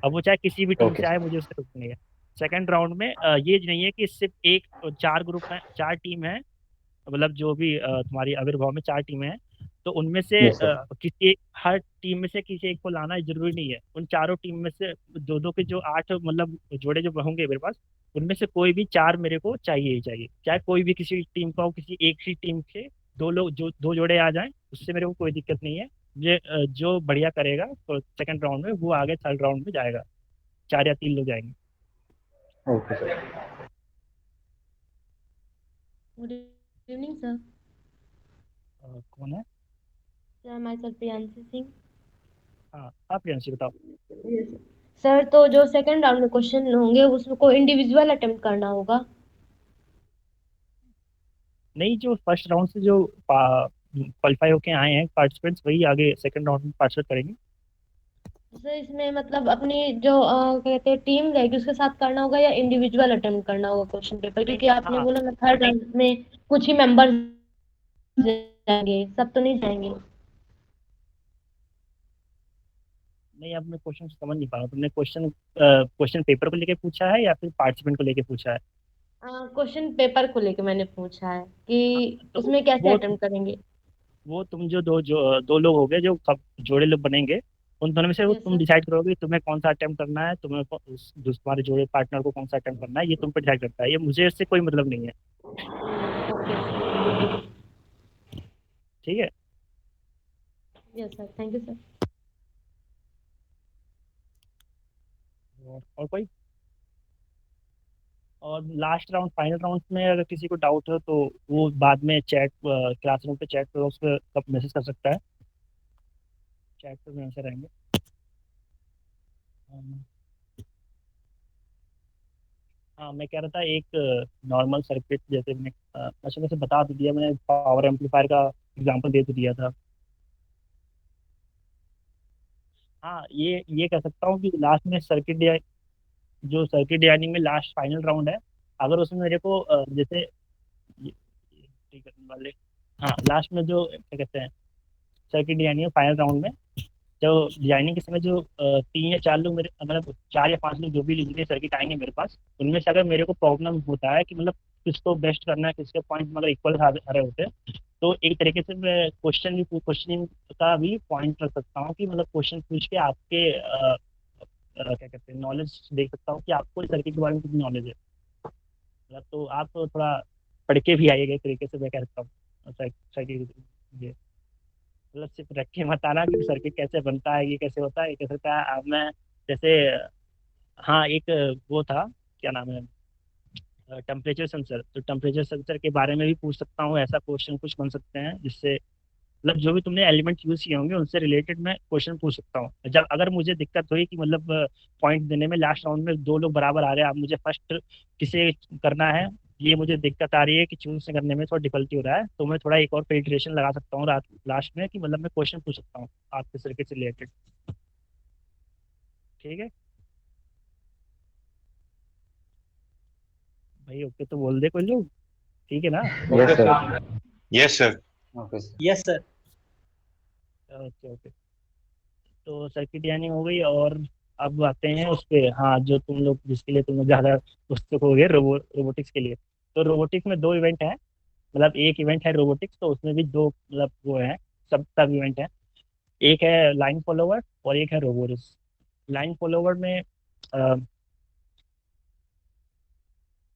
अब वो चाहे किसी भी टीम ओके से आए, सर। मुझे उससे कुछ नहीं है। सेकंड राउंड में ये नहीं है कि सिर्फ एक, चार ग्रुप है, चार टीम है, मतलब जो भी तुम्हारी आविर्भाव में चार टीमें हैं, तो उनमें से यस सर। हर टीम में से किसी एक को लाना जरूरी नहीं है। उन चारों टीम में से दो दो के जो आठ मतलब जोड़े जो होंगे मेरे पास, उनमें से कोई भी चार मेरे को चाहिए ही चाहिए, चाहे कोई भी किसी टीम का हो, किसी एक ही टीम के दो लोग जो दो जोड़े आ जाएं, उससे मेरे को कोई दिक्कत नहीं है। ये जो बढ़िया करेगा तो सेकंड राउंड में वो आगे थर्ड राउंड में जाएगा, चार या तीन लोग जाएंगे। Okay sir. Good evening sir. कौन है? Sir my self Priyanshi Singh. हाँ, आप प्रियांशी बताओ। Yes sir. तो जो सेकंड राउंड में क्वेश्चन होंगे उसमें को इंडिविजुअल अटेम्प्ट करना होगा। नहीं, जो फर्स्ट राउंड से जो क्वालिफाई होके आए हैं पार्टिसिपेंट्स, वही आगे सेकंड राउंड में पार्टिसिपेट करेंगे। सर इसमें मतलब अपनी जो क्या कहते हैं टीम रहेगी उसके साथ करना होगा या इंडिविजुअल अटेम्प्ट करना होगा क्वेश्चन पेपर, नहीं, क्योंकि आपने हाँ, बोला ना थर्ड नहीं, राउंड में कुछ ही मेंबर्स जाएंगे, सब तो नहीं जाएंगे। नहीं, अब मैं क्वेश्चन समझ नहीं पा रहा हूँ। तुमने क्वेश्चन क्वेश्चन पेपर को लेके पूछा है या फिर पार्टिसिपेंट को लेके पूछा है? क्वेश्चन पेपर को लेके मैंने पूछा है हाँ, कि तो उसमें कैसे वो अटेम्प्ट करेंगे। वो तुम जो दो लोग हो गए जो जोड़े लोग बनेंगे, उन दोनों में से वो यस तुम सर। डिसाइड करोगे कि तुम्हें कौन सा अटेम्प्ट करना है, तुम्हें तुम्हारे जोड़े पार्टनर को कौन सा अटेम्प्ट करना है, ये तुम पर डिसाइड करता है, ये मुझे इससे कोई मतलब नहीं है। ओके। ठीक है। Yes sir, thank you sir. और कोई? और लास्ट राउंड, फाइनल राउंड में अगर किसी को डाउट हो तो वो बाद में चैट, क्लासरूम पे चैट बॉक्स पे मैसेज कर सकता है। चैट पे आंसर रहेंगे। हाँ, मैं कह रहा था एक नॉर्मल सर्किट जैसे मैंने अच्छा वैसे बता तो दिया मैंने, पावर एम्पलीफायर का एग्जांपल दे तो दिया था। हाँ, ये कह सकता हूँ कि लास्ट में जो सर्किट डिजाइनिंग में लास्ट फाइनल राउंड है, अगर उसमें मेरे को जैसे ठीक करने वाले, हाँ लास्ट में जो क्या कहते हैं सर्किट डिजाइनिंग फाइनल राउंड में, जो डिजाइनिंग के समय जो तीन या चार लोग मेरे मतलब चार या पांच लोग जो भी लीजिए सर्किट आएंगे मेरे पास, उनमें से अगर मेरे को प्रॉब्लम होता है कि मतलब किसको बेस्ट करना है, किसके पॉइंट अगर इक्वल आ रहे होते हैं, तो एक तरीके से मैं क्वेश्चनिंग का भी पॉइंट रख सकता हूँ कि मतलब क्वेश्चन पूछ के आपके क्या कहते हैं नॉलेज देख सकता हूँ कि आपको इस सर्किट के बारे में कितनी नॉलेज है। मतलब तो आप तो थोड़ा पढ़ के भी आइएगा, एक तरीके से मैं कह सकता हूँ सर्किट ये, मतलब सिर्फ रख के मत आना कि सर्किट कैसे बनता है, ये कैसे होता है, ये कैसे होता है। अब मैं जैसे, हाँ एक वो था, क्या नाम है, टेम्परेचर सेंसर, तो टेम्परेचर सेंसर के बारे में भी पूछ सकता हूँ, ऐसा क्वेश्चन कुछ बन सकते हैं जिससे मतलब जो भी तुमने एलिमेंट यूज किए होंगे उनसे रिलेटेड मैं क्वेश्चन पूछ सकता हूँ। जब अगर मुझे दिक्कत हुई कि मतलब पॉइंट देने में लास्ट राउंड में दो लोग बराबर आ रहे हैं, अब मुझे फर्स्ट किसे करना है, ये मुझे दिक्कत आ रही है कि चूज करने में थोड़ा डिफिकल्टी हो रहा है, तो मैं थोड़ा एक और फिल्ट्रेशन लगा सकता हूँ रात लास्ट में कि मतलब मैं क्वेश्चन पूछ सकता हूँ आपके सर्किट से रिलेटेड। ठीक है भाई, ओके तो बोल दे कोई लोग। ठीक है ना? Yes okay sir. Sir. Yes sir. Okay sir. Yes sir. Okay okay. तो सर्किट डिजाइनिंग हो गई, और अब आते हैं उस पे, हाँ जो तुम लोग जिसके लिए तुम लोग ज़्यादा उत्सुक हो गए, रोबोटिक्स के लिए। तो रोबोटिक्स में दो इवेंट हैं, मतलब एक इवेंट है रोबोटिक्स, तो उसमें भी दो मतलब वो है, सब सब इवेंट है। एक है लाइन फॉलोवर और एक है रोबोटिक्स। लाइन फॉलोवर में अ,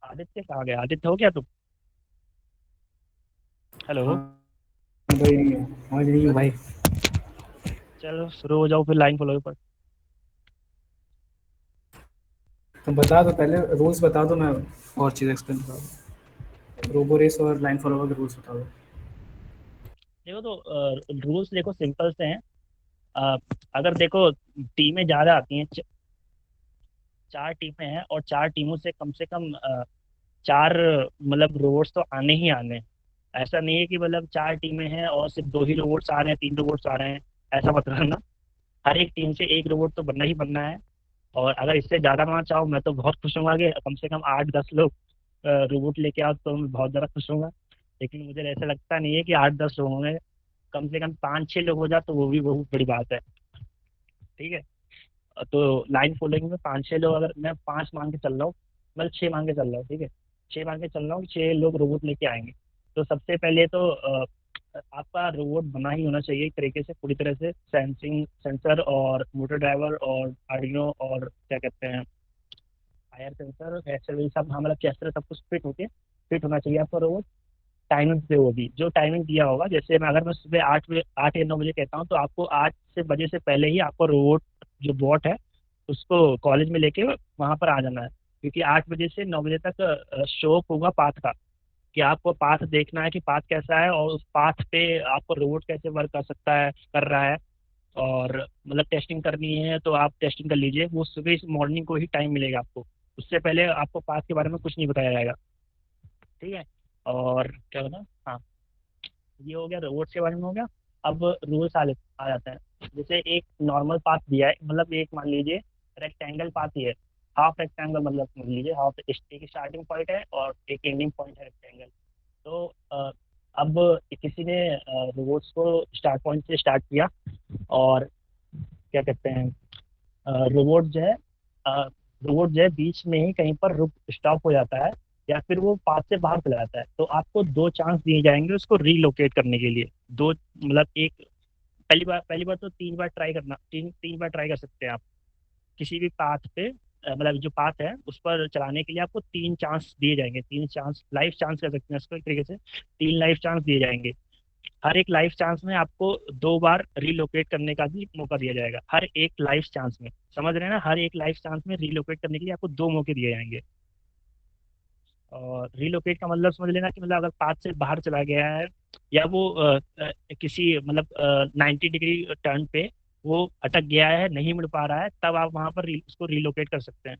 आदित्य कहाँ गया? आदित्य हो गया तुम? हेलो। हाँ भाई, समझ नहीं हूँ भाई। चलो शुरू हो जाओ फिर लाइन फॉलोवर पर। तो बता दो, पहले रूल्स बता दो, मैं और चीज़ एक्सप्लेन बता दूँ। रोबो रेस और लाइन फॉलोवर के रूल्स बता दो। देखो तो रूल्स देखो सिंपल से हैं। अ, अगर देखो टीमें ज़्यादा आती हैं, चार टीमें हैं और चार टीमों से कम चार मतलब रोबोट्स तो आने ही आने हैं। ऐसा नहीं है कि मतलब चार टीमें हैं और सिर्फ दो ही रोबोट्स आ रहे हैं, तीन रोबोट्स आ रहे हैं, ऐसा मत करना। हर एक टीम से एक रोबोट तो बनना ही बनना है। और अगर इससे ज़्यादा बनना चाहो मैं तो बहुत खुश होऊंगा कि कम से कम 8-10 लोग रोबोट लेके आओ, तो मैं बहुत ज़्यादा खुश होऊंगा। लेकिन मुझे ऐसा लगता नहीं है कि 8-10 लोगों में, कम से कम 5-6 लोग हो जाए तो वो भी बहुत बड़ी बात है। ठीक है। तो लाइन फॉलोइंग में 5-6 लोग, अगर मैं 5 मान के चल रहा हूँ, मतलब 6 मान के चल रहा हूँ, ठीक है, 6 मान के चल रहा हूँ, 6 लोग रोबोट लेके आएंगे। तो सबसे पहले तो आपका रोबोट बना ही होना चाहिए एक तरीके से, पूरी तरह से सेंसिंग सेंसर और मोटर ड्राइवर और आर्डिनो और क्या कहते हैं फायर सेंसर एक्सेल सब, हाँ मतलब कैसे सब कुछ फिट होना चाहिए आपका रोबोट। टाइमिंग पे होगी, जो टाइमिंग दिया होगा, जैसे मैं अगर मैं सुबह 8 बजे 8 या 9 बजे कहता हूँ, तो आपको 8 बजे से पहले ही आपको रोबोट जो बॉट है उसको कॉलेज में लेके वहाँ पर आ जाना है, क्योंकि 8 बजे से 9 बजे तक शो होगा पाथ का, कि आपको पाथ देखना है कि पाथ कैसा है, और उस पाथ पे आपको रोबोट कैसे वर्क कर सकता है, कर रहा है, और मतलब टेस्टिंग करनी है तो आप टेस्टिंग कर लीजिए। वो सुबह इस मॉर्निंग को ही टाइम मिलेगा आपको, उससे पहले आपको पाथ के बारे में कुछ नहीं बताया जाएगा, ठीक है। और क्या बता, हाँ, ये हो गया रोबोट्स के बारे में हो गया। अब रूल्स आ जाते हैं। जैसे एक नॉर्मल पाथ दिया है, मतलब एक मान लीजिए रेक्टेंगल पाथ ही है, हाफ रेक्टेंगल, मतलब समझ लीजिए हाफ, एक स्टार्टिंग पॉइंट है और एक एंडिंग पॉइंट है रेक्टेंगल। तो अब किसी ने रोबोट्स को स्टार्ट पॉइंट से स्टार्ट किया, और क्या कहते हैं रोबोट जो है बीच में ही कहीं पर रुक स्टॉप हो जाता है, या फिर वो पाथ से बाहर चला जाता है, तो आपको 2 चांस दिए जाएंगे उसको रीलोकेट करने के लिए। दो मतलब एक, पहली बार तो 3 बार ट्राई करना, 3 बार ट्राई कर सकते हैं आप किसी भी पाथ पे, मतलब जो पाथ है उस पर चलाने के लिए आपको 3 चांस दिए जाएंगे, 3 चांस, लाइफ चांस कह सकते हैं इसको एक तरीके से, 3 लाइफ चांस दिए जाएंगे। हर एक लाइफ चांस में आपको 2 बार रिलोकेट करने का भी मौका दिया जाएगा, हर एक लाइफ चांस में, समझ रहे हैं ना, हर एक लाइफ चांस में रिलोकेट करने के लिए आपको 2 मौके दिए जाएंगे। और रिलोकेट का मतलब समझ लेना कि मतलब अगर पाथ से बाहर चला गया है, या वो किसी मतलब 90 डिग्री टर्न पे वो अटक गया है, नहीं मिल पा रहा है, तब आप वहां पर उसको रिलोकेट कर सकते हैं।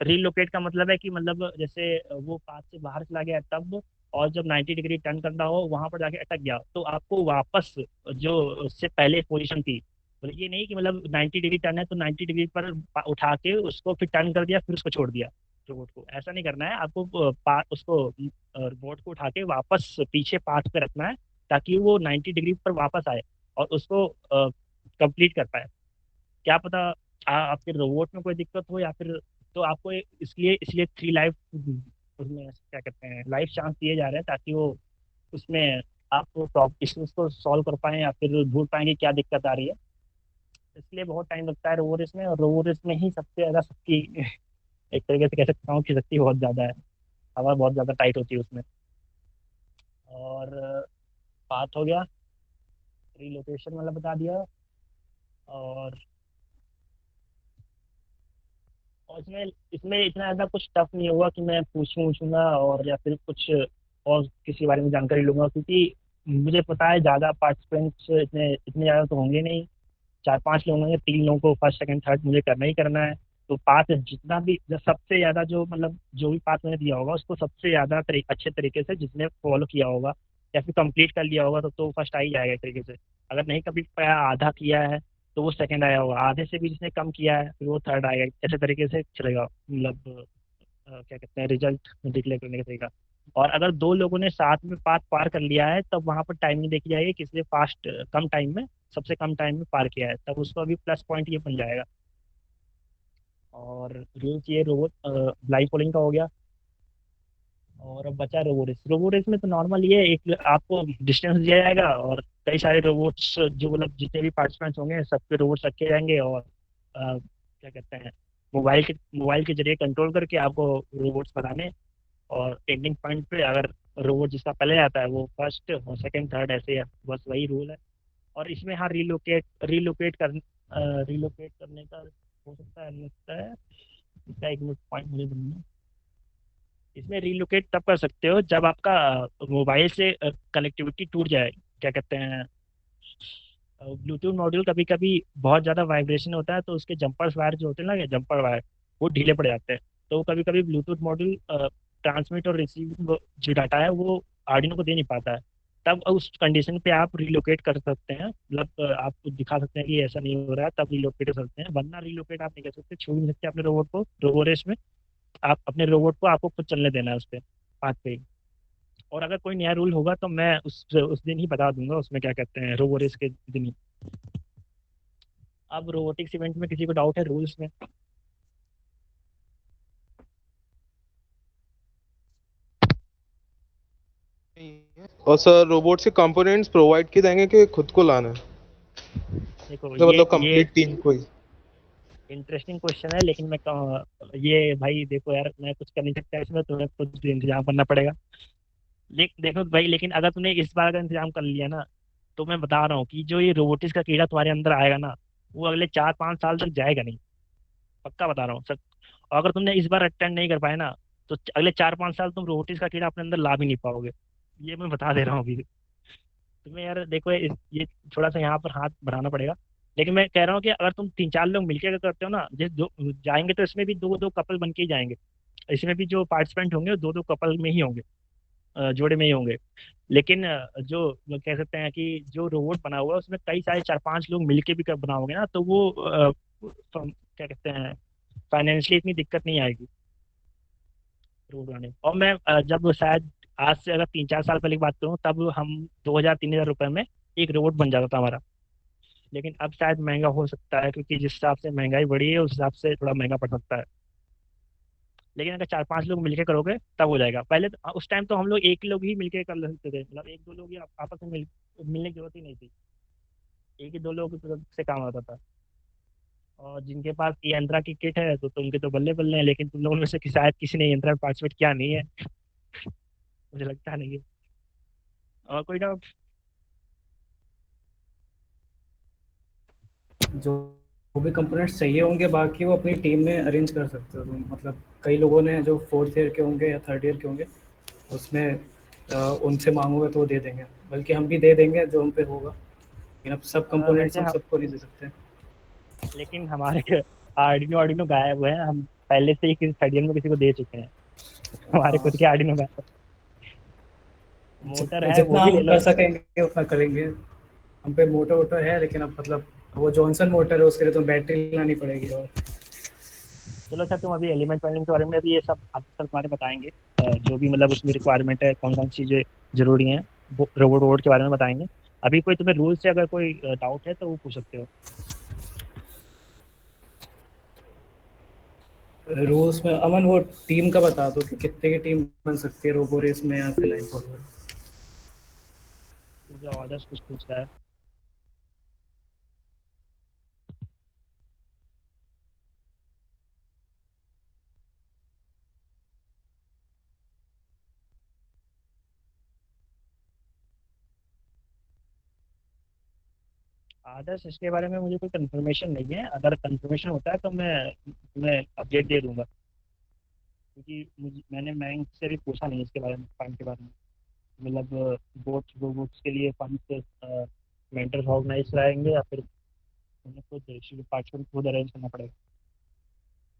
रिलोकेट का मतलब है कि मतलब जैसे वो पाथ से बाहर चला गया है तब, और जब 90 डिग्री टर्न करना हो वहां पर जाके अटक गया, तो आपको वापस जो उससे पहले पोजीशन थी, मतलब ये नहीं कि मतलब 90 डिग्री टर्न है तो 90 डिग्री पर उठा के उसको फिर टर्न कर दिया फिर उसको छोड़ दिया, रोबोट को ऐसा नहीं करना है आपको। उसको रोबोट को उठा के वापस पीछे पाथ पे रखना है, ताकि वो 90 डिग्री पर वापस आए और उसको कंप्लीट कर पाए। क्या पता आपके रोबोट में कोई दिक्कत हो, या फिर, तो आपको इसलिए इसलिए 3 लाइफ उसमें क्या कहते हैं लाइफ चांस दिए जा रहे हैं, ताकि वो उसमें आप इश्यूज को सॉल्व कर पाए, या फिर ढूंढ पाएंगे क्या दिक्कत आ रही है। इसलिए बहुत टाइम लगता है रोबो रेस में, और रोबो रेस में ही सबसे ज्यादा सबकी एक तरीके से कह सकता हूँ कि शक्ति बहुत ज्यादा है, हवा बहुत ज्यादा टाइट होती है उसमें। और बात हो गया, रिलोकेशन वाला बता दिया। और इसमें इसमें इतना ज़्यादा कुछ टफ नहीं होगा कि मैं पूछूंगा और या फिर कुछ और किसी के बारे में जानकारी लूंगा, क्योंकि मुझे पता है ज़्यादा पार्टिसिपेंट्स इतने इतने ज़्यादा तो होंगे नहीं, 4-5 लोग होंगे, 3 लोगों को फर्स्ट सेकंड थर्ड मुझे करना ही करना है। तो पाथ जितना भी सबसे ज़्यादा जो मतलब जो भी पाथ मैंने दिया होगा उसको सबसे ज़्यादा अच्छे तरीके से जिसने फॉलो किया होगा या फिर कंप्लीट कर लिया होगा, तो फर्स्ट आ ही जाएगा एक तरीके से। अगर नहीं कंप्लीट पाया, आधा किया है, तो वो सेकंड आया होगा, आधे से भी जिसने कम किया है फिर वो थर्ड आएगा, ऐसे तरीके से चलेगा, मतलब क्या कहते हैं रिजल्ट डिक्लेयर करने का तरीका। और अगर 2 लोगों ने साथ में पाथ पार कर लिया है, तब वहां पर टाइमिंग देखी जाएगी किसने फास्ट कम टाइम में, सबसे कम टाइम में पार किया है, तब उसको अभी प्लस पॉइंट ये बन जाएगा। और रूल्स ये रोबोट ब्लाइंड फॉलोइंग का हो गया। और अब बचा रोबो रेस। रोबो रेस में तो नॉर्मल ये एक आपको डिस्टेंस दिया जाएगा, और कई सारे रोबोट्स जो मतलब जितने भी पार्टिसिपेंट्स होंगे सबके रोबोट्स रखे जाएंगे, और क्या कहते हैं मोबाइल के जरिए कंट्रोल करके आपको रोबोट्स बनाने, और एंडिंग पॉइंट पे अगर रोबोट जिसका पहले आता है वो फर्स्ट और सेकंड थर्ड ऐसे है, बस वही रूल है। और इसमें हाँ रिलोकेट करने का हो सकता है, नहीं लगता है इसका, एक मिनट पॉइंट मुझे ढूंढना। इसमें रिलोकेट तब कर सकते हो जब आपका मोबाइल से कनेक्टिविटी टूट जाए, क्या कहते हैं ब्लूटूथ मॉड्यूल कभी कभी बहुत ज़्यादा वाइब्रेशन होता है, तो उसके जंपर्स वायर जो होते हैं ना, जंपर वायर, वो ढीले पड़ जाते हैं, तो कभी कभी ब्लूटूथ मॉड्यूल ट्रांसमिट और रिसीव जो डाटा है वो आर्डिनो को दे नहीं पाता है। तब उस कंडीशन पे आप रिलोकेट कर सकते हैं, मतलब आप दिखा सकते हैं कि ऐसा नहीं हो रहा है, तब रिलोकेट कर सकते हैं, वरना रिलोकेट आप नहीं कर सकते, छोड़ नहीं सकते अपने रोबोट को रोबो रेस में। आप अपने रोबोट को आपको खुद चलने देना है उस पर, पाथ पे ही। और अगर कोई नया रूल होगा तो मैं उस दिन ही बता दूंगा, उसमें क्या कहते हैं रोबो रेस के दिन ही। अब रोबोटिक्स इवेंट में किसी को डाउट है रूल्स में? और सर रोबोट के कंपोनेंट्स प्रोवाइड किए जाएंगे कि खुद को लाना है, देखो तो मतलब ये कंप्लीट टीम को ही? इंटरेस्टिंग क्वेश्चन है, लेकिन ये भाई देखो यार, मैं कुछ कर नहीं सकता इसमें, तुम्हें खुद इंतजाम करना पड़ेगा। देखो भाई, लेकिन अगर तुमने इस बार का इंतजाम कर लिया ना, तो मैं बता रहा हूँ कि जो ये रोबोटिक्स का कीड़ा तुम्हारे अंदर आएगा ना, वो अगले 4-5 साल तक जाएगा नहीं। पक्का बता रहा हूँ सर। और अगर तुमने इस बार अटेंड नहीं कर पाए ना, तो अगले 4-5 साल तुम रोबोटिक्स का कीड़ा अपने अंदर ला भी नहीं पाओगे। ये मैं बता दे रहा हूँ अभी तुम्हें यार। देखो ये थोड़ा सा यहाँ पर हाथ बढ़ाना पड़ेगा। लेकिन मैं कह रहा हूँ कि अगर तुम 3-4 लोग मिलकर अगर करते हो ना, जैसे दो जाएंगे, तो इसमें भी दो दो कपल बन के ही जाएंगे। इसमें भी जो पार्टिसिपेंट होंगे वो दो दो कपल में ही होंगे, जोड़े में ही होंगे। लेकिन जो वो कह सकते हैं कि जो रोबोट बना हुआ है उसमें कई सारे 4-5 लोग मिलके भी बनाओगे ना, तो वो क्या कहते हैं, फाइनेंशियली इतनी दिक्कत नहीं आएगी रोड बनाने में। और मैं जब शायद आज से अगर 3-4 साल पहले की बात करूँ, तब हम 2,000-3,000 रुपये में एक रोबोट बन जाता था हमारा। लेकिन अब शायद महंगा हो सकता है, क्योंकि जिस हिसाब से महंगाई बढ़ी है उस हिसाब से थोड़ा महंगा पड़ सकता है। लेकिन अगर 4-5 लोग मिलके करोगे तब हो जाएगा। पहले तो उस टाइम तो हम लोग एक लोग ही मिलके कर सकते थे, मतलब 1-2 लोग ही आपस में मिलने की जरूरत ही नहीं थी। एक ही 2 लोग से काम आता था। और जिनके पास ये यंत्रा की किट है तो उनके तो बल्ले बल्ले हैं, लेकिन तुम लोगों में से शायद किसी ने यंत्रा में पार्टिसिपेट किया नहीं है। मुझे लगता नहीं है। और कोई डाउट? जो वो भी कंपोनेंट्स चाहिए होंगे बाकी वो अपनी टीम में अरेंज कर सकते हो तुम। मतलब कई लोगों ने जो 4th ईयर के होंगे या 3rd ईयर के होंगे, उसमें उनसे मांगोगे तो वो दे देंगे, बल्कि हम भी दे देंगे जो हम पे होगा। लेकिन अब सब कंपोनेंट्स वैसे हम हम, सबको नहीं दे सकते। लेकिन हमारे आर्डिनो आर्डिनो गायब हुए हैं, हम पहले से ही किसी 3rd ईयर में किसी को दे चुके हैं। हमारे हाँ, खुद के आर्डिनो गायब। मोटर है, वो जितना भी हम ले लो। कर सकेंगे उतना करेंगे। हम पे मोटर वोटर है, लेकिन अब मतलब वो जॉनसन मोटर है, उसके लिए तो बैटरी लानी पड़ेगी। और चलो सर, तुम अभी एलिमेंट वाइलिंग के बारे में भी ये सब आप सर तुम्हारे बताएंगे, जो भी मतलब उसमें रिक्वायरमेंट है, कौन कौन सी चीज़ें जरूरी हैं, वो रोबोट वोबोट के बारे में बताएंगे। अभी कोई तुम्हें रूल से अगर कोई डाउट है तो वो पूछ सकते हो। रूल्स में अमन वो टीम का बता दो कि कितने की टीम बन सकती है रोबो रेस में या फिर लाइन फॉरवर्ड। मुझे ऑर्डर्स कुछ पूछ रहा है। आदर्श, इसके बारे में मुझे कोई कंफर्मेशन नहीं है। अगर कंफर्मेशन होता है तो मैं तुम्हें अपडेट दे दूंगा, क्योंकि मैंने बैंक से भी पूछा नहीं इसके बारे में, फंड के बारे में। मतलब बोट रोबोट्स के लिए फंड मेंटर्स ऑर्गेनाइज कराएंगे या फिर उन्हें खुद पार्टिसिपेंट खुद अरेंज करना पड़ेगा?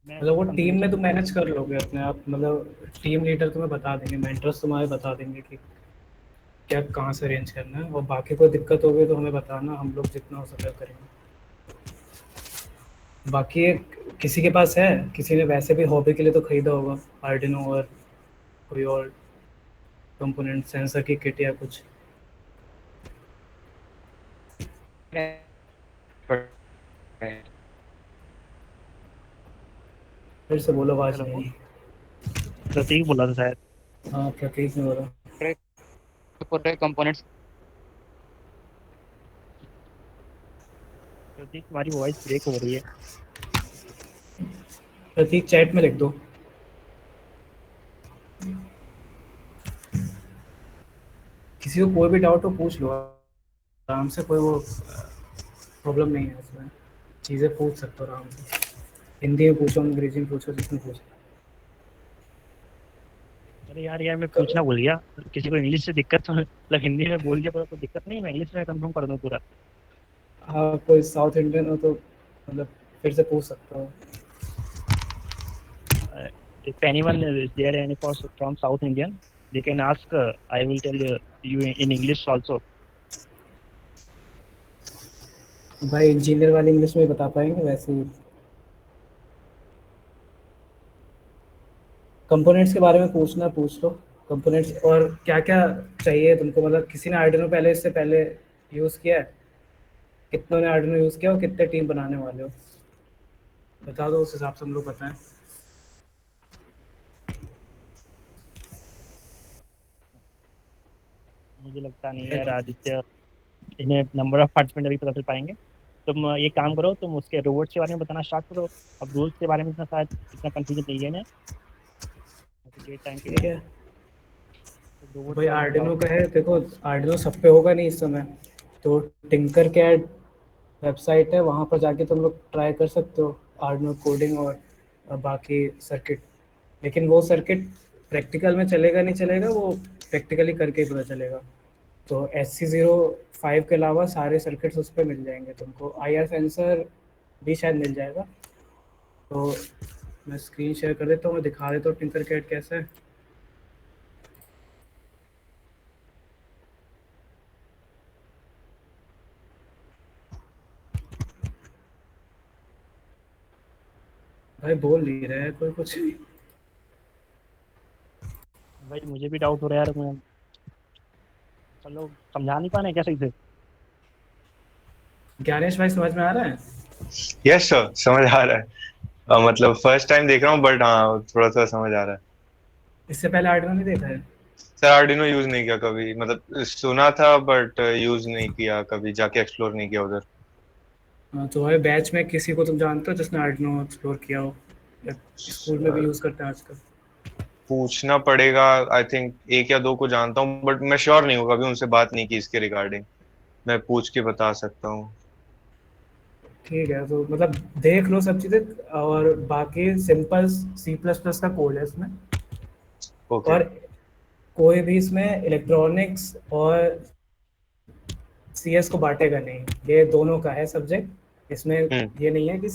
मैं मतलब वो इसका टीम में कंफर्मेशन तुम नहीं मैनेज कर लोगे अपने आप। मतलब टीम लीडर तुम्हें बता देंगे, मेंटर्स तुम्हारे बता देंगे कि क्या कहाँ से अरेंज करना है। और बाकी कोई दिक्कत होगी तो हमें बताना, हम लोग जितना हो सके करेंगे। बाकी किसी के पास है, किसी ने वैसे भी हॉबी के लिए तो खरीदा होगा आर्डिनो और कोई और कंपोनेंट, सेंसर की किट या कुछ। फिर से बोलो, आवाज़ नहीं हेलो, आई। प्रतीक बोला था शायद। हाँ, प्रतीक ने बोला। पूरे कंपोनेंट्स प्रतीक, तुम्हारी वॉइस ब्रेक हो रही है। प्रतीक चैट में लिख दो। किसी को कोई भी डाउट हो पूछ लो आराम से, कोई वो प्रॉब्लम नहीं है इसमें। चीज़ें पूछ सकते हो आराम से। हिंदी में पूछो, अंग्रेजी में पूछो, जिसमें पूछो। अरे यार यार, मैं पूछना भूल गया। किसी को इंग्लिश से दिक्कत तो मतलब हिंदी में बोल दिया, कोई दिक्कत नहीं, मैं इंग्लिश में कंफर्म कर दूँ पूरा। हाँ, कोई साउथ इंडियन हो तो मतलब फिर से पूछ सकते हो। If anyone is there any from South Indian, they can ask. I will tell you in English also. भाई इंजीनियर वाले इंग्लिश में बता पाएंगे वैसे ही। कंपोनेंट्स के बारे में पूछना पूछ लो। कंपोनेंट्स और क्या क्या चाहिए तुमको। मतलब किसी ने आर्डिनो पहले इससे पहले यूज़ किया है? कितनों ने आर्डिनो यूज़ किया और कितने टीम बनाने वाले हो, बता दो, उस हिसाब से हम लोग बताएं। मुझे लगता नहीं है यार आदित्य, इन्हें नंबर ऑफ पार्टिसिपेंट अभी पता चल पाएंगे। तुम ये काम करो, तुम उसके रोबोट्स के बारे में बताना स्टार्ट करो। अब रूल्स के बारे में इतना शायद इतना कंफ्यूजन नहीं है ना डेट टाइम के ठीक लिए। है, तो रोबोट्स भाई के बारे में बताओ। आर्डिनो का है, देखो आर्डिनो सब पे होगा नहीं इस समय, तो टिंकर कैड वेबसाइट है, वहाँ पर जाके तुम लोग ट्राई कर सकते हो आर्डिनो कोडिंग और बाकी सर्किट। लेकिन वो सर्किट प्रैक्टिकल में चलेगा नहीं चलेगा, वो प्रैक्टिकली करके ही पता चलेगा। तो SC05 के अलावा सारे सर्किट्स उस पर मिल जाएंगे तुमको, IR सेंसर भी शायद मिल जाएगा। तो मैं स्क्रीन शेयर कर देता हूँ, मैं दिखा देता हूँ टिंकर कैड कैसा है। भाई बोल नहीं रहा है कोई कुछ भी। भाई मुझे भी डाउट हो रहा है यार, मैं चलो समझा नहीं पा रहे हैं क्या सही से। ज्ञानेश भाई समझ में आ रहा है? यस सर, समझ आ रहा है। मतलब फर्स्ट टाइम देख रहा हूँ, बट हाँ थोड़ा सा समझ आ रहा है। इससे पहले आर्डिनो नहीं देखा है? सर आर्डिनो यूज नहीं किया कभी, मतलब सुना था बट यूज नहीं किया कभी, जाके एक्सप्लोर नहीं किया उधर। हाँ, तो भाई बैच में किसी को तुम जानते हो जिसने आर्डिनो एक्सप्लोर किया हो, या स्कूल में भी सर यूज़ करते हैं आजकल? पूछना पड़ेगा, आई थिंक एक या दो को जानता हूँ, बट मैं श्योर नहीं हूँ, कभी उनसे बात नहीं की इसके रिगार्डिंग। मैं पूछ के बता सकता हूँ। ठीक है, तो मतलब देख लो सब चीज़ें, और बाकी सिंपल C++ का कोड है इसमें। ओके। और कोई भी इसमें इलेक्ट्रॉनिक्स और CS को बांटेगा नहीं, ये दोनों का है सब्जेक्ट इसमें। हम्म। ये नहीं है कि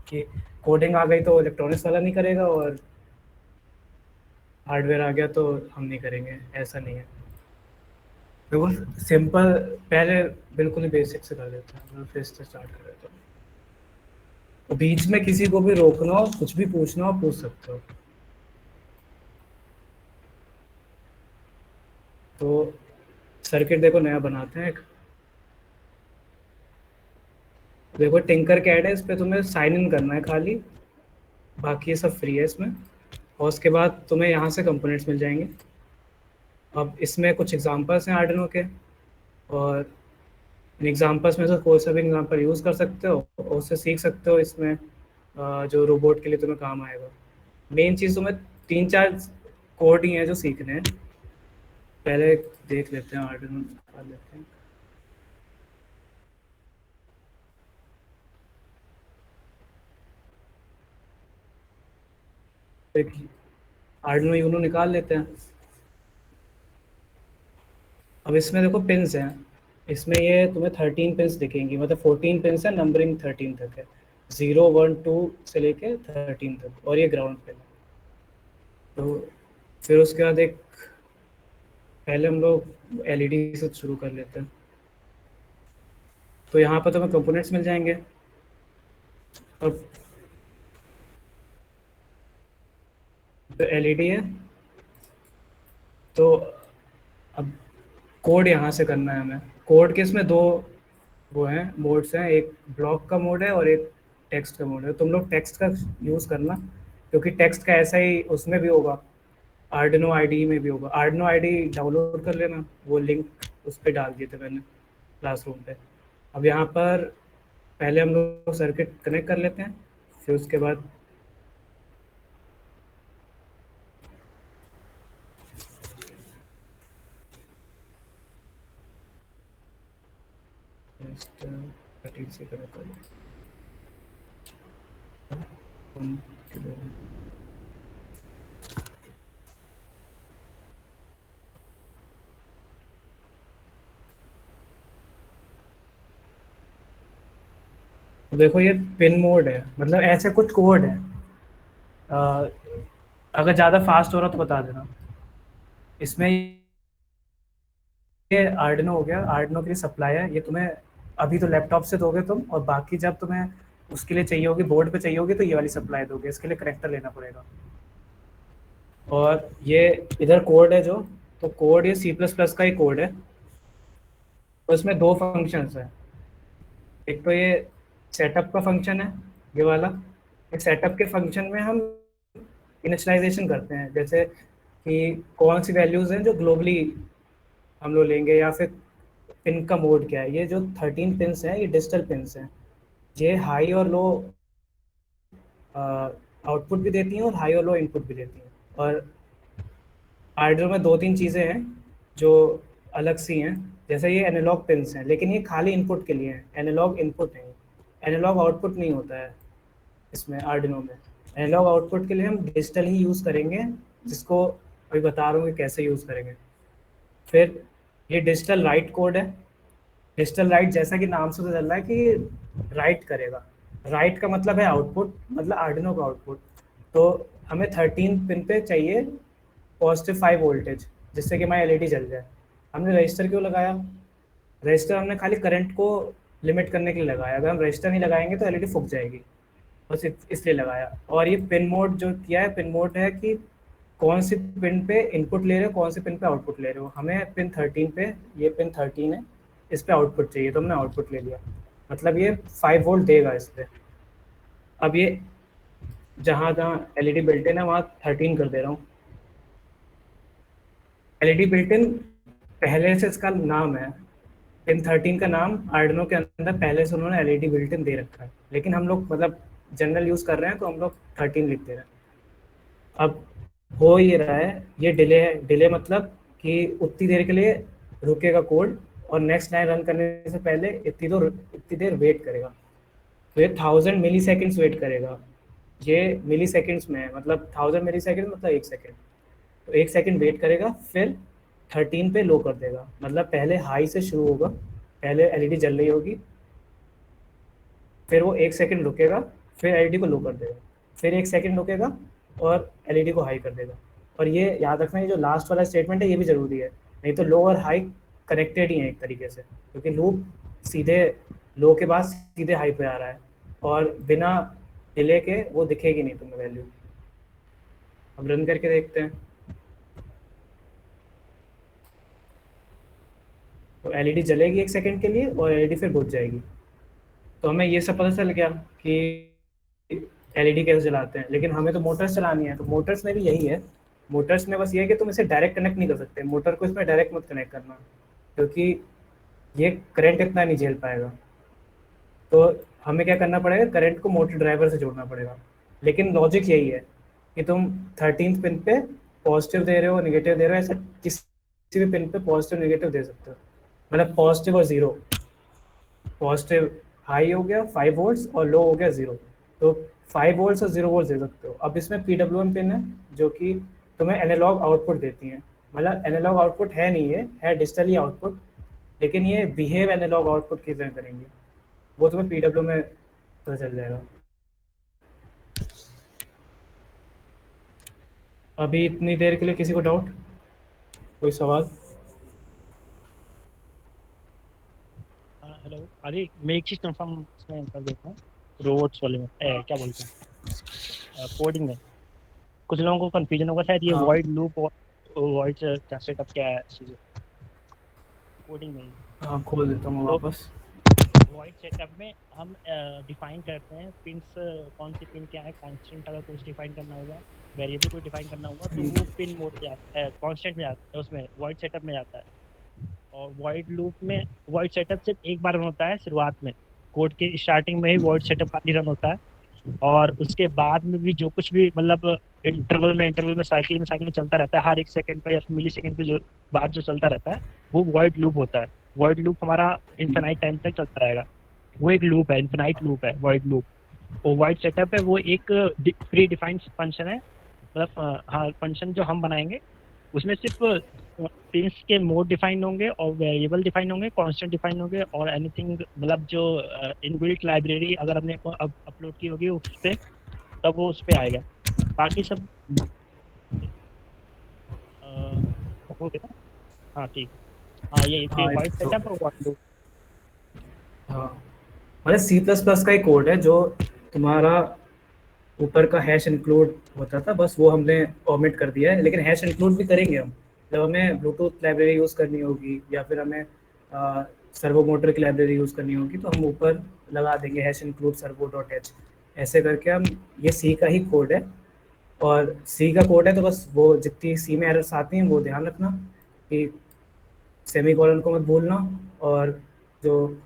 की कोडिंग आ गई तो इलेक्ट्रॉनिक्स वाला नहीं करेगा और हार्डवेयर आ गया तो हम नहीं करेंगे, ऐसा नहीं है। बिल्कुल सिंपल, पहले बिल्कुल ही बेसिक से कर देते हैं, फिर से स्टार्ट कर देते हैं। तो बीच में किसी को भी रोकना हो, कुछ भी पूछना हो, पूछ सकते हो। तो सर्किट देखो नया बनाते हैं एक। देखो टिंकर कैड है, इस पे तुम्हें साइन इन करना है खाली, बाकी ये सब फ्री है इसमें। और उसके बाद तुम्हें यहाँ से कंपोनेंट्स मिल जाएंगे। अब इसमें कुछ एग्जांपल्स हैं आर्डिनो के, और इन एग्जांपल्स में से कोई सा भी एग्जांपल यूज़ कर सकते हो और उससे सीख सकते हो इसमें जो रोबोट के लिए तुम्हें काम आएगा। मेन चीज़ तुम्हें 3-4 कोड ही हैं जो सीखने हैं। पहले देख लेते हैं, आर्डिनो निकाल लेते हैं। एक आर्डिनो यूनो निकाल लेते हैं। अब इसमें देखो पिन्स हैं, इसमें ये तुम्हें 13 पिन्स दिखेंगी, मतलब 14 पिन्स है, नंबरिंग 13 तक है, 0 1 2 से लेके 13 तक, और ये ग्राउंड पिन है। तो फिर उसके बाद एक, पहले हम लोग LED से शुरू कर लेते हैं। तो यहाँ पर तुम्हें कंपोनेंट्स मिल जाएंगे। अब तो LED है, तो अब कोड यहाँ से करना है हमें। कोड के इसमें दो वो हैं, मोड्स हैं, एक ब्लॉक का मोड है और एक टेक्स्ट का मोड है। तुम लोग टेक्स्ट का यूज़ करना, क्योंकि टेक्स्ट का ऐसा ही उसमें भी होगा, आर्डिनो IDE में भी होगा। आर्डिनो IDE डाउनलोड कर लेना, वो लिंक उस पर डाल दिए थे मैंने क्लासरूम पे। अब यहाँ पर पहले हम लोग सर्किट कनेक्ट कर लेते हैं, फिर उसके बाद से कनेक्ट कर लेते हैं। देखो ये पिन मोड है, मतलब ऐसे कुछ कोड है। अ, अगर ज़्यादा फास्ट हो रहा तो बता देना। इसमें ये आर्डिनो हो गया, आर्डिनो के लिए सप्लाई है ये। तुम्हें अभी तो लैपटॉप से दोगे तुम, और बाकी जब तुम्हें उसके लिए चाहिए होगी, बोर्ड पे चाहिए होगी, तो ये वाली सप्लाई दोगे। इसके लिए कनेक्टर लेना पड़ेगा। और ये इधर कोड है जो, तो कोड ये C++ का ही कोड है। तो इसमें दो फंक्शंस हैं, एक तो ये सेटअप का फंक्शन है, ये वाला। इस सेटअप के फंक्शन में हम इनिशियलाइजेशन करते हैं, जैसे कि कौन सी वैल्यूज़ हैं जो ग्लोबली हम लोग लेंगे, या फिर पिन का मोड क्या है। ये जो 13 पिन्स हैं ये डिजिटल पिन्स हैं, ये हाई और लो आउटपुट भी देती हैं और हाई और लो इनपुट भी देती हैं। और आर्डिनो में 2-3 चीज़ें हैं जो अलग सी हैं, जैसे ये एनालॉग पिन्स हैं, लेकिन ये खाली इनपुट के लिए हैं, एनालॉग इनपुट है, एनालॉग आउटपुट नहीं होता है इसमें आर्डिनो में। एनालॉग आउटपुट के लिए हम डिजिटल ही यूज़ करेंगे, जिसको अभी बता रहा हूँ कि कैसे यूज़ करेंगे। फिर ये डिजिटल राइट कोड है। डिजिटल राइट जैसा कि नाम से पता चल रहा है कि राइट करेगा। राइट का मतलब है आउटपुट, मतलब आर्डिनो का आउटपुट। तो हमें 13 पिन पे चाहिए +5 वोल्टेज, जिससे कि हमारी एलईडी जल जाए। हमने रजिस्टर क्यों लगाया? रजिस्टर हमने खाली करंट को लिमिट करने के लिए लगाया। अगर हम रजिस्टर नहीं लगाएंगे तो एलईडी फूक जाएगी, बस इसलिए लगाया। और ये पिन मोड जो किया है, पिन मोड है कि कौन सी पिन पे इनपुट ले रहे हो, कौन सी पिन पे आउटपुट ले रहे हो। हमें पिन 13 पे, ये पिन 13 है, इस पे आउटपुट चाहिए, तो हमने आउटपुट ले लिया, मतलब ये 5 वोल्ट देगा इस पे। अब ये जहाँ जहाँ एलईडी बिल्ट इन है वहाँ 13 कर दे रहा हूँ। एलईडी बिल्ट इन पहले से इसका नाम है, पिन 13 का नाम आर्डिनो के अंदर पहले से उन्होंने एलईडी बिल्ट इन दे रखा है, लेकिन हम लोग मतलब जनरल यूज़ कर रहे हैं तो हम लोग 13 लिख दे रहे हैं। अब हो ये रहा है, ये डिले है। डिले मतलब कि उतनी देर के लिए रुकेगा कोड और नेक्स्ट लाइन रन करने से पहले इतनी देर वेट करेगा। तो ये 1000 मिली सेकेंड्स वेट करेगा। ये मिली सेकेंड्स में है, मतलब 1000 मिली सेकेंड मतलब 1 सेकेंड। तो 1 सेकेंड वेट करेगा, फिर 13 पे लो कर देगा। मतलब पहले हाई से शुरू होगा, पहले एलईडी जल रही होगी, फिर वो 1 सेकेंड रुकेगा, फिर एलईडी को लो कर देगा, फिर 1 सेकेंड रुकेगा और एलईडी को हाई कर देगा। और ये याद रखना, ये जो लास्ट वाला स्टेटमेंट है ये भी ज़रूरी है, नहीं तो लो और हाई कनेक्टेड ही हैं एक तरीके से, क्योंकि लूप सीधे लो के बाद सीधे हाई पे आ रहा है और बिना डिले के वो दिखेगी नहीं तुम्हें वैल्यू। अब रन करके देखते हैं। तो एलईडी जलेगी 1 सेकेंड के लिए और एलईडी फिर बुझ जाएगी। तो हमें ये सब पता चल गया कि एलईडी कैसे जलाते हैं, लेकिन हमें तो मोटर्स चलानी है। तो मोटर्स में भी यही है। मोटर्स में बस ये है कि तुम इसे डायरेक्ट कनेक्ट नहीं कर सकते, मोटर को इसमें डायरेक्ट मत कनेक्ट करना, क्योंकि ये करंट इतना नहीं झेल पाएगा। तो हमें क्या करना पड़ेगा, करंट को मोटर ड्राइवर से जोड़ना पड़ेगा। लेकिन लॉजिक यही है कि तुम 13th पिन पे पॉजिटिव दे रहे हो, नेगेटिव दे रहे हो, ऐसा किसी भी पिन पे पॉजिटिव नेगेटिव दे सकते हो, मतलब पॉजिटिव और ज़ीरो। पॉजिटिव हाई हो गया 5 वोल्ट्स और लो हो गया 0, तो 5 वोल्ट्स और 0 वोल्ट्स दे सकते हो। अब इसमें PWM पिन है जो कि तुम्हें एनालॉग आउटपुट देती हैं, मतलब एनालॉग आउटपुट है नहीं, है डिजिटली आउटपुट, लेकिन ये बिहेव एनालॉग आउटपुट की तरह करेंगे। वो तुम्हें PWM में पता चल जाएगा। अभी इतनी देर के लिए किसी को डाउट, कोई सवाल? हेलो, अरे मैं एक चीज़ कंफर्म इसमें कर देता हूँ, रोबोट्स वाले में क्या बोलते हैं कोडिंग में कुछ लोगों को कंफ्यूजन होगा शायद, ये हाँ। वॉइड लूप और वॉइड क्या सेटअप क्या है चीज़ें कोडिंग में। हाँ, खोल देता हूँ वापस। वॉइड सेटअप में हम डिफाइन करते हैं पिंस, कौन सी पिन क्या है, कांस्टेंट अगर कुछ डिफाइन करना होगा, वेरिएबल को डिफाइन करना होगा, तो वो पिन मोड में आता है, कांस्टेंट में आता है, उसमें वॉइड सेटअप में आता है। और वॉइड लूप में वॉइड सेटअप सिर्फ एक बार रन होता है, शुरुआत में कोड के स्टार्टिंग में ही वॉइड सेटअप खाली रन होता है, और उसके बाद में भी जो कुछ भी मतलब इंटरवल में साइकिल में चलता रहता है, हर 1 सेकंड पे या मिली सेकंड पे जो बाद जो चलता रहता है वो वॉइड लूप होता है। वॉइड लूप हमारा इन्फिनाइट टाइम तक चलता रहेगा, वो एक लूप है, इन्फिनाइट लूप है वॉइड लूप। वो वॉइड सेटअप है, वो एक प्री डिफाइंड फंक्शन है, मतलब हाँ फंक्शन जो हम बनाएंगे उसमें सिर्फ पिंस के मोड डिफाइन होंगे और वेरिएबल डिफाइन होंगे, कांस्टेंट डिफाइन होंगे, और एनीथिंग मतलब जो इनबिल्ट लाइब्रेरी अगर हमने अपलोड की होगी उस पर, तब वो उस पर आएगा। बाकी सब हो गया। हाँ ठीक, हाँ ये वाइड सेटअप और व्हाट लूप। हाँ, मतलब C++ का ही कोड है जो तुम्हारा ऊपर का हैश इंक्लूड होता था, बस वो हमने ओमिट कर दिया है। लेकिन हैश इंक्लूड भी करेंगे हम, जब हमें ब्लूटूथ लाइब्रेरी यूज़ करनी होगी या फिर हमें सर्वो मोटर की लाइब्रेरी यूज़ करनी होगी तो हम ऊपर लगा देंगे hash include servo dot H. ऐसे करके हम, ये सी का ही कोड है और सी का कोड है तो बस वो जितनी सी में एरर्स आती हैं वो ध्यान रखना कि सेमीकोलन को मत भूलना, और जो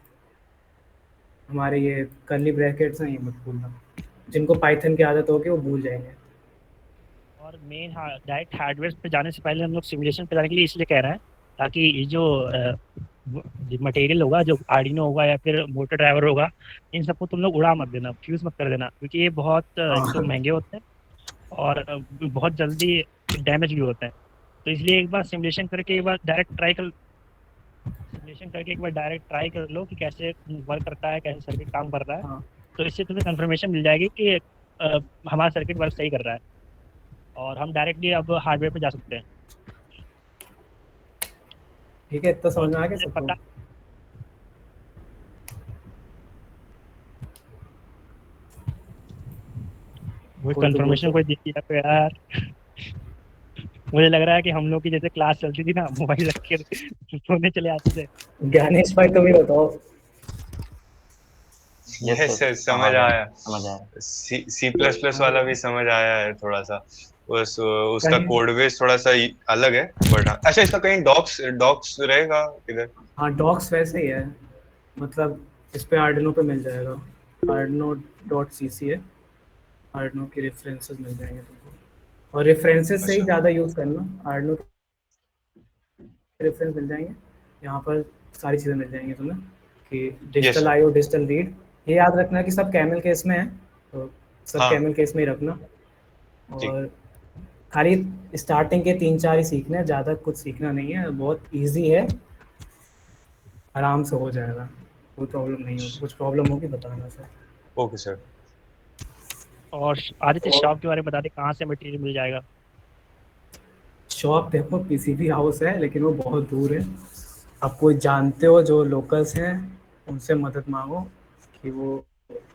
हमारे ये कर्ली ब्रैकेट्स हैं ये मत भूलना। जिनको पाइथन की आदत होगी वो भूल जाएंगे। और मेन डायरेक्ट हार्डवेयर पे जाने से पहले हम लोग सिमुलेशन पे जाने के लिए इसलिए कह रहे हैं ताकि ये जो मटेरियल होगा, जो आर्डिनो होगा या फिर मोटर ड्राइवर होगा, इन सबको तुम लोग उड़ा मत देना, फ्यूज मत कर देना, क्योंकि ये बहुत एक तो महंगे होते हैं और बहुत जल्दी डैमेज भी होते हैं। तो इसलिए एक बार सिमुलेशन करके एक बार डायरेक्ट ट्राई कर लो कि कैसे वर्क करता है, कैसे सर्किट काम कर रहा है। हाँ। तो इससे तुम्हें कंफर्मेशन मिल जाएगी कि हमारा सर्किट वर्क सही कर रहा है और हम डायरेक्टली अब हार्डवेयर पे जा सकते हैं। ठीक है, इतना समझ में आ गया सबको? पता वो कोई तो कंफर्मेशन बोल कोई दे दिया तो यार मुझे लग रहा है कि हम लोग की जैसे क्लास चलती थी ना, मोबाइल रख के सोने चले आते थे। ज्ञानेश भाई तुम ही बताओ। यस समझ आया। समझ आया। सी प्लस प्लस वाला भी समझ आया है थोड़ा सा। उसका कोड बेस थोड़ा सा अलग है बट अच्छा, इसका कहीं डॉक्स रहेगा इधर? हाँ, डॉक्स वैसे ही है, मतलब इस पे आर्डिनो पे मिल जाएगा, arduino.cc है, आर्डिनो के रेफरेंसेस मिल जाएंगे तुमको, और रेफरेंसेस से ही अच्छा। ज़्यादा यूज़ करना, आर्डिनो के रेफरेंस मिल जाएंगे, यहाँ पर सारी चीज़ें मिल जाएंगी तुम्हें कि digital sir. IO, digital read. ये याद रखना कि सब कैमल केस में है, तो सब हाँ। कैमल केस में ही रखना, जी। और खाली स्टार्टिंग के 3-4 ही सीखने हैं, ज़्यादा कुछ सीखना नहीं है, बहुत इजी है, आराम से हो जाएगा, कोई प्रॉब्लम नहीं होगी। कुछ प्रॉब्लम होगी बताना सर। Okay sir. और आदित्य शॉप के बारे में बता दे, कहाँ से मटेरियल मिल जाएगा? शॉप देखो पीसीबी हाउस है, लेकिन वो बहुत दूर है। आप कोई जानते हो जो लोकल्स हैं उनसे मदद मांगो कि वो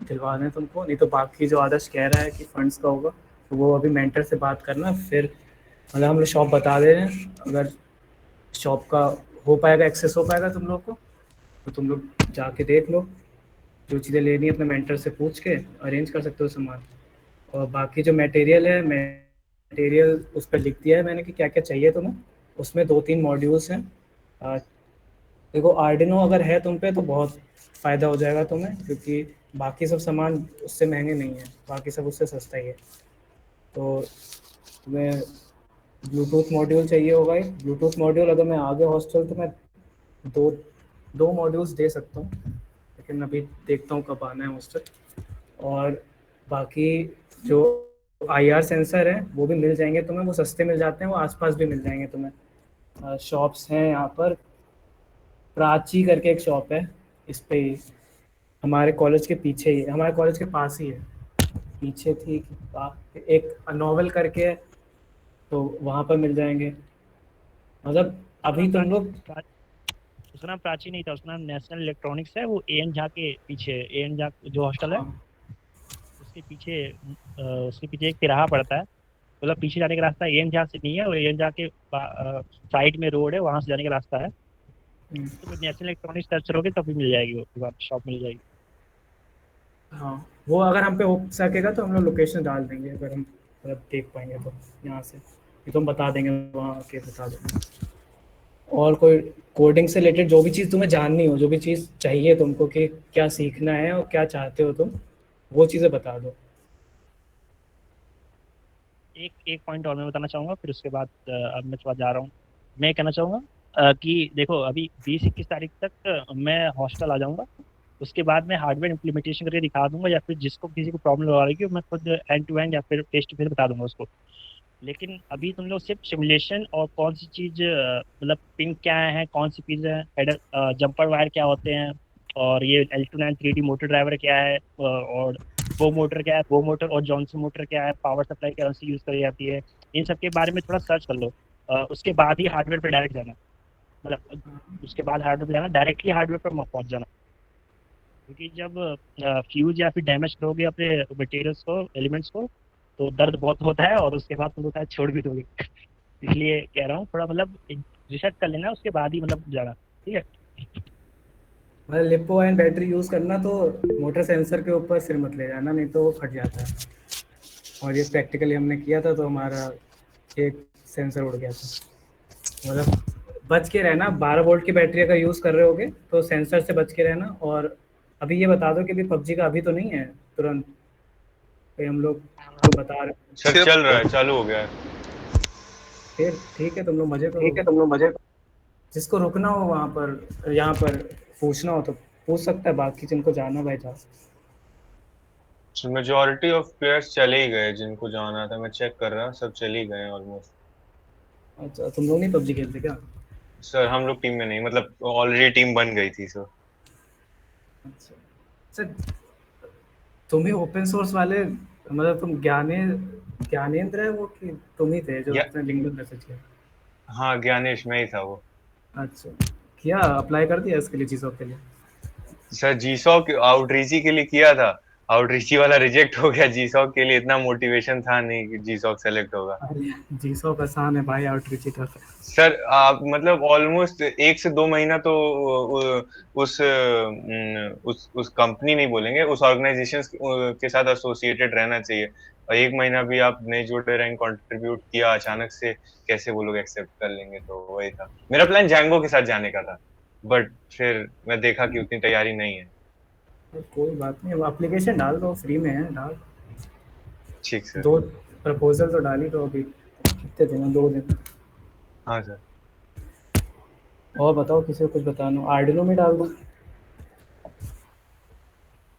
दिलवा दें तुमको, नहीं तो बाकी जो आदर्श कह रहा है कि फंड्स का होगा तो वो अभी मेंटर से बात करना, फिर मतलब हम लोग शॉप बता दे रहे हैं, अगर शॉप का हो पाएगा, एक्सेस हो पाएगा तुम लोग को, तो तुम लोग जाके देख लो, जो चीज़ें लेनी है अपने मेंटर से पूछ के अरेंज कर सकते हो सामान। और बाकी जो मटेरियल है, मटेरियल उस पर लिख दिया है मैंने कि क्या क्या चाहिए तुम्हें, उसमें 2-3 मॉड्यूल्स हैं। देखो आर्डिनो अगर है तुम पे तो बहुत फ़ायदा हो जाएगा तुम्हें, क्योंकि बाकी सब सामान उससे महंगे नहीं है, बाकी सब उससे सस्ता ही है। तो तुम्हें ब्लूटूथ मॉड्यूल चाहिए होगा, एक ब्लूटूथ मॉड्यूल अगर मैं आ गया हॉस्टल तो मैं दो मॉड्यूल्स दे सकता हूँ, लेकिन अभी देखता हूँ कब आना है हॉस्टल। और बाकी जो IR सेंसर है वो भी मिल जाएंगे तुम्हें, वो सस्ते मिल जाते हैं, वो आसपास भी मिल जाएंगे तुम्हें। शॉप्स हैं यहाँ पर, प्राची करके एक शॉप है, इस पे ही हमारे कॉलेज के पीछे ही, हमारे कॉलेज के पास ही है, पीछे थी एक नोवेल करके है, तो वहाँ पर मिल जाएंगे। मतलब अभी तुम लोग, उसका नाम प्राची नहीं था, उसका नाम नेशनल इलेक्ट्रॉनिक्स है, वो एएन झा के पीछे, एएन झा जो हॉस्टल है उसके पीछे एक तिराहा पड़ता है, मतलब पीछे जाने का रास्ता एएन झा से नहीं है, वो एएन झा के साइड में रोड है, वहाँ से जाने का रास्ता है। तो नेशनल इलेक्ट्रॉनिक्स सर्च करोगे तब भी मिल जाएगी, वो शॉप मिल जाएगी। हाँ, वो अगर हम पे हो सकेगा तो हम लोग लोकेशन डाल देंगे, अगर हम मतलब देख पाएंगे तो यहाँ से, ये तो हम बता देंगे, वहाँ के बता देंगे। और कोई कोडिंग से रिलेटेड जो भी चीज़ तुम्हें जाननी हो, जो भी चीज़ चाहिए तुमको कि क्या सीखना है और क्या चाहते हो तुम, वो चीज़ें बता दो। एक पॉइंट और मैं बताना चाहूँगा, फिर उसके बाद अब मैं थोड़ा जा रहा हूँ। मैं कहना चाहूँगा कि देखो अभी 20-21 तारीख तक मैं हॉस्टल आ जाऊँगा, उसके बाद मैं हार्डवेयर इम्प्लीमेंटेशन करके दिखा दूंगा, या फिर जिसको किसी को प्रॉब्लम आ रही है मैं खुद एंड टू एंड या फिर फेस टू फेस बता दूंगा उसको। लेकिन अभी तुम लोग सिर्फ सिमुलेशन और कौन सी चीज़ मतलब पिन क्या है, कौन सी चीज़ है, हेडर जंपर वायर क्या होते हैं, और ये L29 3D मोटर ड्राइवर क्या है, और वो मोटर क्या है, वो मोटर और जॉनसन मोटर क्या है, पावर सप्लाई कौन सी यूज़ करी जाती है, इन सब के बारे में थोड़ा सर्च कर लो। उसके बाद ही हार्डवेयर पर डायरेक्ट जाना, मतलब उसके बाद हार्डवेयर पर जाना, डायरेक्टली हार्डवेयर पर पहुँच जाना, क्योंकि जब फ्यूज या फिर डैमेज करोगे अपने मटेरियल्स को, एलिमेंट्स को, तो दर्द बहुत होता है और उसके बाद तुम लोग शायद छोड़ भी दोगे। इसलिए कह रहा हूँ थोड़ा मतलब रिसर्च कर लेना, उसके बाद ही मतलब जाना, ठीक है। मतलब लिपो आयन बैटरी यूज़ करना तो मोटर सेंसर के ऊपर सिर मत ले जाना, नहीं तो वो फट जाता है। और ये प्रैक्टिकली हमने किया था तो हमारा एक सेंसर उड़ गया था। मतलब बच के रहना, 12 वोल्ट की बैटरी अगर यूज़ कर रहे होगे तो सेंसर से बच के रहना। और अभी ये बता दो कि अभी पबजी का अभी तो नहीं है तुरंत कि हम लोग बता रहे हैं। सर चल रहा है, चालू हो गया है। फिर ठीक है, तुम लोग मजे करो। जिसको रुकना हो वहाँ पर, यहाँ पर पूछना हो तो पूछ सकता है, बाकी जिनको जाना भाई जा। मेजोरिटी ऑफ प्लेयर्स चले ही गए, जिनको जाना था मैं चेक कर रहा, सब चले ही गए ऑलमोस्ट। अच्छा, तुम लोग नहीं पबजी खेलते क्या? सर हम लोग टीम में नहीं, मतलब ऑलरेडी टीम बन गई थी सर। अच्छा सर, तुम ही ओपन सोर्स वाले, मतलब तुम ज्ञानेंद्र है वो कि तुम ही थे जो या उसने लिंक्डइन मैसेज किया? हाँ, ज्ञानेश मैं ही था वो। अच्छा, किया अप्लाई कर दिया इसके लिए, चीज़ों के लिए? सर जीसॉक आउटरीची के लिए किया था, आउटरीची वाला रिजेक्ट हो गया। जीसॉक के लिए इतना मोटिवेशन था नहीं कि जीसॉक सेलेक्ट होगा। अरे जी100 आसान है भाई, आउटरीच ही टफ है। सर आप मतलब ऑलमोस्ट 1 से 2 महीना तो उस कंपनी नहीं बोलेंगे, उस ऑर्गेनाइजेशन के साथ एसोसिएटेड रहना चाहिए। और 1 महीना भी आप नहीं जुड़े रहें, कंट्रीब्यूट किया अचानक से, कैसे वो लोग एक्सेप्ट कर लेंगे? तो वही था मेरा प्लान, जैंगो के साथ जाने का था, बट फिर मैं देखा कि उतनी तैयारी नहीं है। कोई बात नहीं, अब एप्लीकेशन डाल दो, फ्री में है, डाल ठीक सर। दो। प्रपोजल तो डाल ही दो अभी, कितने दिन हैं? 2 दिन। हाँ सर। और बताओ, किसी को कुछ बताना? आर्डिनो में डाल दो,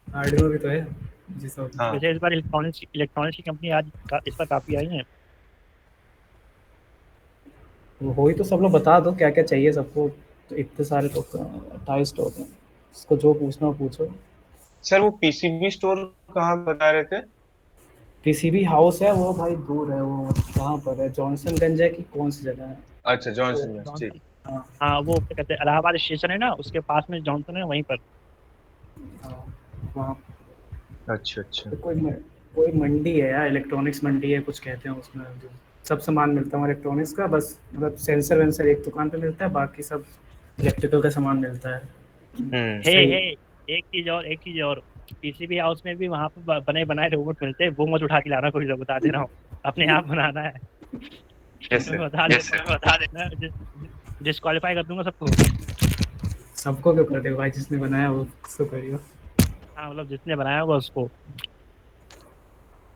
आर्डिनो भी तो है जी सब। हाँ वैसे इस बार इलेक्ट्रॉनिक्स की कंपनी आज इस बार काफ़ी आई हैं। वो हो ही तो, सब लोग बता दो क्या क्या चाहिए सबको। तो इतने सारे तो 28 स्टोर हैं, इसको जो पूछना हो पूछो। सर, वो पीसीबी स्टोर कहाँ बता रहे थे? पीसीबी हाउस है वो भाई, दूर है वो। कहाँ पर है? जॉनसनगंज है कि कौन सी जगह है? अच्छा, जॉनसन, ठीक। जॉनसन। हाँ हाँ, वो क्या कहते हैं, इलाहाबाद स्टेशन है ना, उसके पास में जॉनसन है, वहीं पर। हाँ, वहाँ। अच्छा अच्छा। तो कोई मंडी है यार, इलेक्ट्रॉनिक्स मंडी है कुछ कहते हैं उसमें, जो सब सामान मिलता है इलेक्ट्रॉनिक्स का। बस मतलब सेंसर वेंसर एक दुकान पे मिलता है, बाकी सब इलेक्ट्रिकल का सामान मिलता है। हम्म। हे सही। हे एक चीज और पीसीबी हाउस में भी वहां पर बने बनाए रोबोट मिलते हैं, वो मत उठा के लाना, कोई बता दे रहा हूँ, अपने आप बनाना है। यस मैं सर, बता यस सर। देना, डिस्क्वालीफाई कर दूंगा सबको। सबको क्यों कर देगा भाई, जिसने बनाया वो उसको करियो। हाँ, मतलब जिसने बनाया होगा उसको।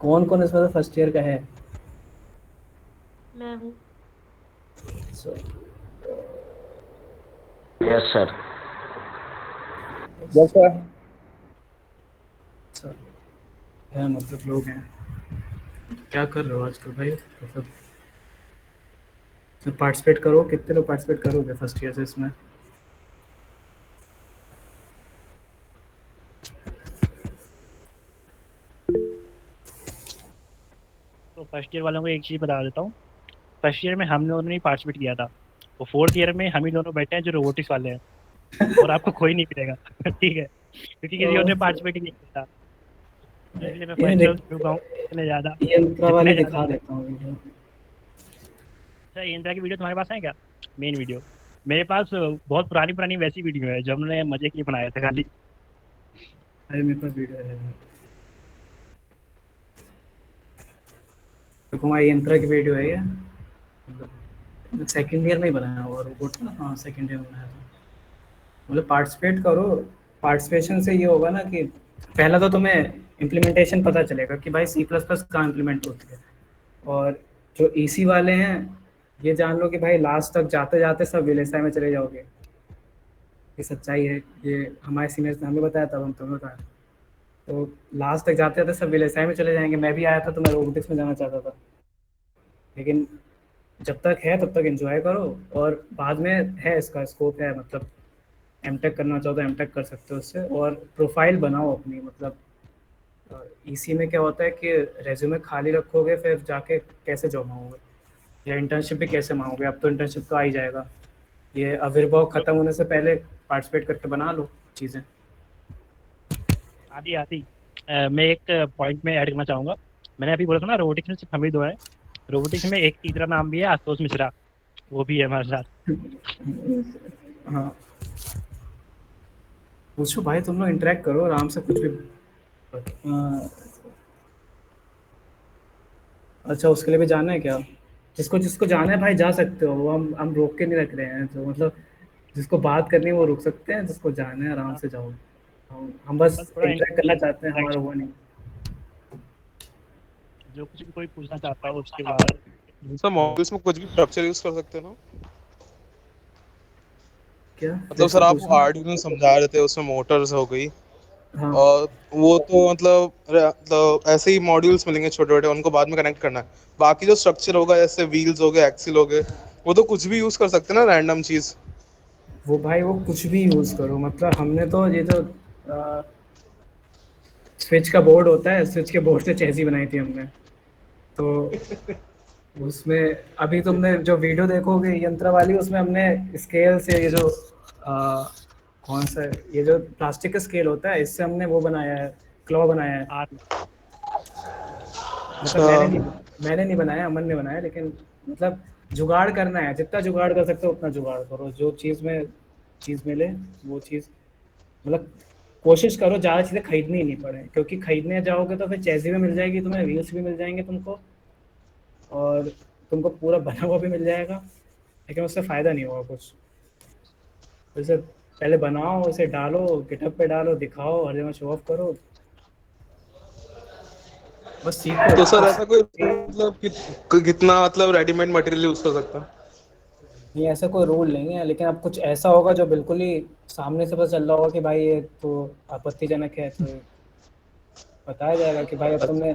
कौन कौन इसमें फर्स्ट ईयर का है? मैं हूँ। So, yes sir. अच्छा, है मतलब लोग हैं। क्या कर रहे हो आजकल भाई, मतलब पार्टिसिपेट करो, कितने लोग पार्टिसिपेट करोगे फर्स्ट ईयर से इसमें? तो फर्स्ट ईयर वालों को एक चीज बता देता हूँ, फर्स्ट ईयर में हम लोगों ने पार्टिसिपेट किया था, तो फोर्थ ईयर में हम ही दोनों बैठे हैं जो रोबोटिक्स वाले हैं, और आपको कोई नहीं मिलेगा। ठीक है, क्योंकि किसी और ने पार्टिसिपेट ही नहीं किया था, इसलिए मैं ये फर्स्ट ईयर देख, से कहूँ ये इंट्रा वाली जितने दिखा ज्यादा। देता हूँ वीडियो। अच्छा, ये इंदिरा की वीडियो तुम्हारे पास है क्या? मेन वीडियो मेरे पास बहुत पुरानी पुरानी वैसी वीडियो है जो हमने मजे के लिए बनाया था खाली। अरे मेरे पास वीडियो है, देखो हमारी इंट्रा की वीडियो है ये। मतलब सेकंड ईयर में ही बनाया हुआ रोबोट ना, हाँ सेकंड ईयर में बनाया था। मतलब पार्टिसिपेट करो, पार्टिसिपेशन से ये होगा ना कि पहला तो तुम्हें इम्प्लीमेंटेशन पता चलेगा कि भाई C++ कहाँ इम्प्लीमेंट होती है। और जो ईसी वाले हैं, ये जान लो कि भाई लास्ट तक जाते जाते सब VLSI में चले जाओगे। ये सच्चाई है, ये हमारे सीनियर्स ने हमें बताया, तब हम तुम्हें बताया। तो लास्ट तक जाते जाते सब VLSI में चले जाएंगे। मैं भी आया था तो मैं रोबोटिक्स में जाना चाहता था, लेकिन जब तक है तब तक एंजॉय करो। और बाद में है इसका स्कोप है, मतलब एमटेक करना चाहो तो एमटेक कर सकते हो उससे। और प्रोफाइल बनाओ अपनी, मतलब ईसी में क्या होता है कि रेज्यूमे खाली रखोगे फिर जाके कैसे जॉब मांगोगे, या इंटर्नशिप भी कैसे मांगोगे? अब तो इंटर्नशिप तो आ ही जाएगा, ये आविर्भाव खत्म होने से पहले पार्टिसिपेट करके बना लो चीज़ें। आदि आदि मैं एक पॉइंट में ऐड करना चाहूंगा। मैंने अभी बोला था ना, रोबोटिक्स में सिर्फ हम ही दो है, रोबोटिक्स में एक तीसरा नाम भी है, आशुतोष मिश्रा, वो भी है हमारे साथ। हाँ, पूछो भाई, तुम लोग इंटरेक्ट करो आराम से, कुछ भी। अच्छा, उसके लिए भी जाना है क्या? जिसको जिसको जाना है भाई जा सकते हो, वो हम रोक के नहीं रख रहे हैं, तो मतलब जिसको बात करनी है वो रुक सकते हैं, जिसको जाना है आराम हाँ, से जाओ। हम बस बस थोड़ा इंटरेक्ट करना चाहते हैं, हमारा इंटरेक्शन, वो नहीं। जो कुछ भी कोई पूछना चाहता है उसके बाद सर मॉड्यूल्स में कुछ भी स्ट्रक्चर यूज कर सकते हैं ना? क्या मतलब फिर सर से आप पूछना? आर्डिनो समझा रहे थे, उसमें मोटर्स हो गई, हाँ और वो तो मतलब ऐसे ही मॉड्यूल्स मिलेंगे छोटे छोटे, उनको बाद में कनेक्ट करना है। बाकी जो स्ट्रक्चर होगा जैसे व्हील्स हो गए, एक्सिल हो गए, वो तो कुछ भी यूज कर सकते हैं ना, रैंडम चीज। वो भाई वो कुछ भी यूज़ करो, मतलब हमने तो ये जो स्विच का बोर्ड होता है, स्विच के बोर्ड से चेसी बनाई थी हमने। तो उसमें अभी तुमने जो वीडियो देखोगे यंत्र वाली, उसमें हमने स्केल से ये जो कौन सा है? ये जो प्लास्टिक का स्केल होता है, इससे हमने वो बनाया है, क्लॉ बनाया है। आर्म। मतलब अच्छा। मैंने नहीं बनाया, अमन ने बनाया, लेकिन मतलब जुगाड़ करना है, जितना जुगाड़ कर सकते हो उतना जुगाड़ करो, जो चीज़ मिले वो चीज़, मतलब कोशिश करो ज़्यादा चीज़ें खरीदनी ही नहीं पड़े, क्योंकि खरीदने जाओगे तो फिर चेसी भी मिल जाएगी तुम्हें, व्हील्स भी मिल जाएंगे तुमको, और तुमको पूरा बना हुआ भी मिल जाएगा, लेकिन उससे फ़ायदा नहीं होगा कुछ। तो इसे पहले बनाओ, उसे डालो, गिटहब पे डालो, दिखाओ, हर जगह शो ऑफ करो, बस सीखो तो सर कुछ। ऐसा कोई मतलब कितना मतलब रेडीमेड मटेरियल यूज कर सकता है? नहीं, ऐसा कोई रूल नहीं है, लेकिन अब कुछ ऐसा होगा जो बिल्कुल ही सामने से पता चल रहा होगा कि भाई ये तो आपत्तिजनक है, तो बताया जाएगा कि भाई अब तुमने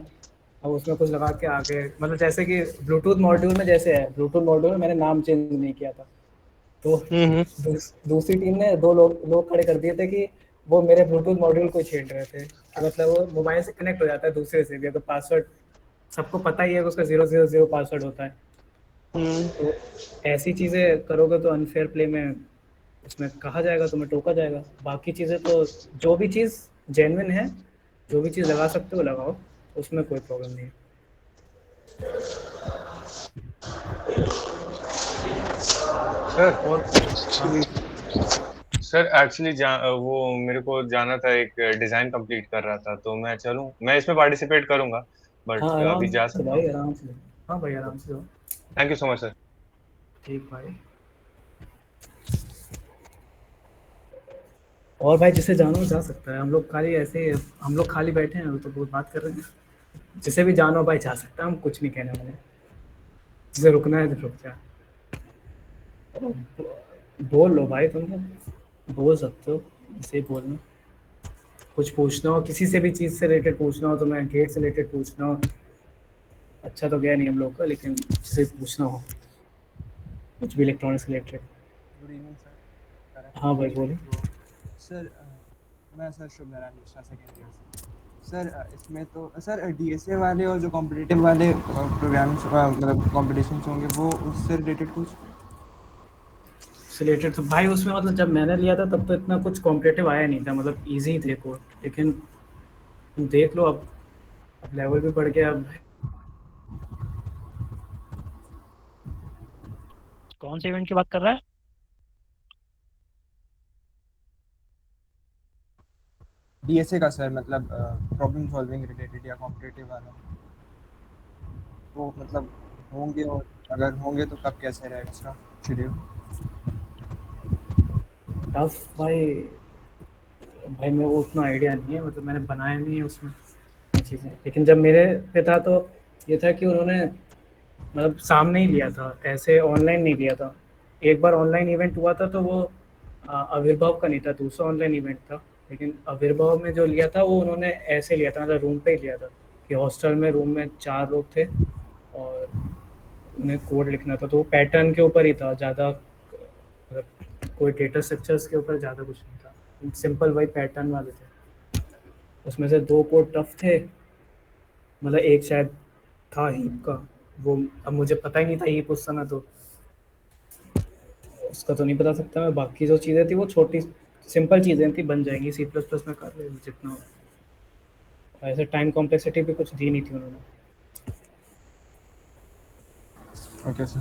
अब उसमें कुछ लगा के आगे, मतलब जैसे कि ब्लूटूथ मॉड्यूल में जैसे है, ब्लूटूथ मॉड्यूल में मैंने नाम चेंज नहीं किया था, तो हम्म। दूसरी टीम ने दो लोग खड़े कर दिए थे कि वो मेरे ब्लूटूथ मॉड्यूल को छेड़ रहे थे, कि मतलब वो मोबाइल से कनेक्ट हो जाता है दूसरे से भी, तो पासवर्ड सबको पता ही है कि उसका 000 पासवर्ड होता है। हम्म। तो ऐसी चीज़ें करोगे तो अनफेयर प्ले में उसमें कहा जाएगा, तुम्हें टोका जाएगा। बाकी चीज़ें तो जो भी चीज़ जेन्युइन है, जो भी चीज़ लगा सकते हो लगाओ, उसमें कोई प्रॉब्लम नहीं है। सर और हाँ सर एक्चुअली वो मेरे को जाना था, एक डिजाइन कंप्लीट कर रहा था, तो मैं चलूं, मैं इसमें पार्टिसिपेट करूंगा, हाँ, बट आराम अभी जा से सकता भाई, हूँ? आराम से। हाँ भाई, आराम से जाओ। Thank you so much sir. ठीक भाई। और भाई जिसे जानो जा सकता है, हम लोग खाली ऐसे, हम लोग खाली बैठे हैं तो बहुत बात कर रहे हैं। जिसे भी जानो भाई जा सकता है, हम कुछ नहीं कहने वाले। जिसे रुकना है तो रुक जा। बोल लो भाई, तुम लोग बोल सकते हो, जिसे बोलना। कुछ पूछना हो किसी से भी चीज़ से रिलेटेड पूछना हो, तो मैं गेट से रिलेटेड पूछना हो, अच्छा तो गया नहीं हम लोग का, लेकिन जिसे पूछना हो कुछ भी electronics related. Good evening sir. हाँ भाई बोलो। तो सर मैं सर शुभ नारायण मिश्रा, सेकेंड ईयर से। सर इसमें तो सर डीएसए वाले और जो कॉम्पिटिटिव वाले प्रोग्राम्स मतलब कॉम्पिटिशन्स होंगे, वो उससे रिलेटेड कुछ? रिलेटेड तो भाई उसमें मतलब जब मैंने लिया था तब तो इतना कुछ कॉम्पिटेटिव आया नहीं था, मतलब इजी थे कोड, लेकिन तुम देख लो अब लेवल भी बढ़ गया अब। कौन से इवेंट की बात कर रहा है? डीएसए का सर, मतलब प्रॉब्लम सॉल्विंग रिलेटेड या कॉम्पिटिटिव वाला, वो मतलब होंगे, और अगर होंगे तो कब कैसे रहेगा इसका शेड्यूल? टफ भाई मेरे को उतना आइडिया नहीं है, मतलब मैंने बनाया नहीं है उसमें चीज़ें, लेकिन जब मेरे पे था तो ये था कि उन्होंने मतलब सामने ही लिया था, ऐसे ऑनलाइन नहीं लिया था। एक बार ऑनलाइन इवेंट हुआ था तो वो आविर्भाव का नहीं था, दूसरा ऑनलाइन इवेंट था, लेकिन आविर्भाव में जो लिया था वो उन्होंने ऐसे लिया था, मतलब रूम पे ही लिया था, कि हॉस्टल में रूम में 4 लोग थे और उन्हें कोड लिखना था, तो वो पैटर्न के ऊपर ही था ज़्यादा, मतलब कोई डेटा स्ट्रक्चर्स के ऊपर ज़्यादा कुछ नहीं था, सिंपल वही पैटर्न वाले थे। उसमें से 2 कोड टफ थे, मतलब एक शायद था हीप का, वो अब मुझे पता ही नहीं था हीप उस समय, तो उसका तो नहीं बता सकता मैं। बाकी जो चीज़ें थी वो छोटी सिंपल चीज़ें थी, बन जाएंगी, सी प्लस प्लस में कर ले जितना हो। ऐसे टाइम कॉम्प्लेक्सिटी भी कुछ दी नहीं थी उन्होंने। Okay sir.